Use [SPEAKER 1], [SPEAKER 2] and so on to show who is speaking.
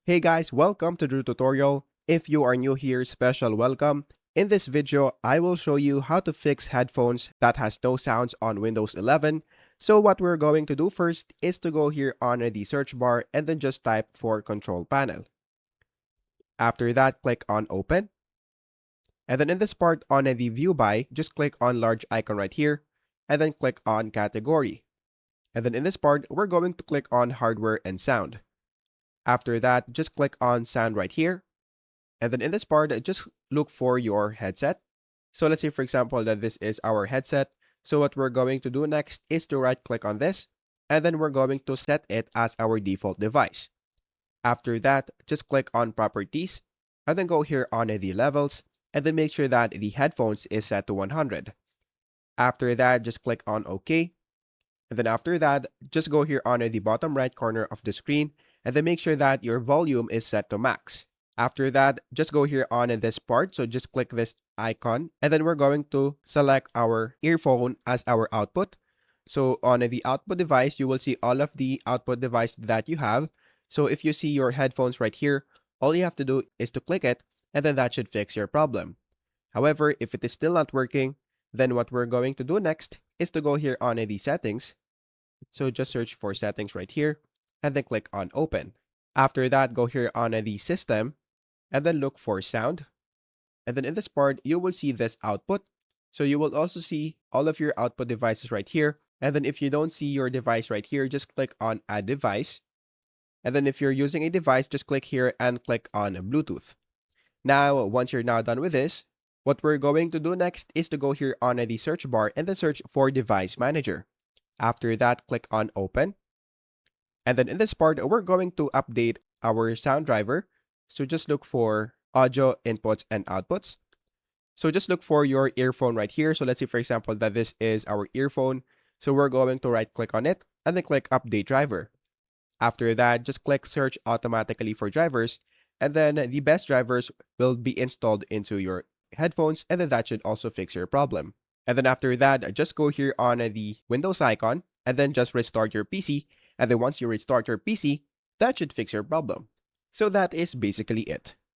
[SPEAKER 1] Hey guys, welcome to the tutorial. If you are new here, special welcome. In this video, I will show you how to fix headphones that has no sounds on Windows 11. So what we're going to do first is to go here on the search bar and then just type for control panel. After that, click on open. And then in this part on the view by, just click on large icon right here and then click on category. And then in this part, we're going to click on hardware and sound. After that, just click on sound right here. And then in this part, just look for your headset. So let's say, for example, that this is our headset. So what we're going to do next is to right click on this. And then we're going to set it as our default device. After that, just click on properties. And then go here on the levels. And then make sure that the headphones is set to 100. After that, just click on OK. And then after that, just go here on the bottom right corner of the screen. And then make sure that your volume is set to max. After that, just go here on this part. So just click this icon. And then we're going to select our earphone as our output. So on the output device, you will see all of the output device that you have. So if you see your headphones right here, all you have to do is to click it. And then that should fix your problem. However, if it is still not working, then what we're going to do next is to go here on the settings. So just search for settings right here and then click on open. After that, go here on the system and then look for sound. And then in this part, you will see this output. So you will also see all of your output devices right here. And then if you don't see your device right here, just click on add device. And then if you're using a device, just click here and click on Bluetooth. Now, once you're now done with this, what we're going to do next is to go here on the search bar and then search for device manager. After that, click on open. And then in this part, we're going to update our sound driver. So just look for audio inputs and outputs. So just look for your earphone right here. So let's say, for example, that this is our earphone. So we're going to right click on it and then click update driver. After that, just click search automatically for drivers. And then the best drivers will be installed into your headphones. And then that should also fix your problem. And then after that, just go here on the Windows icon and then just restart your PC. And then once you restart your PC, that should fix your problem. So that is basically it.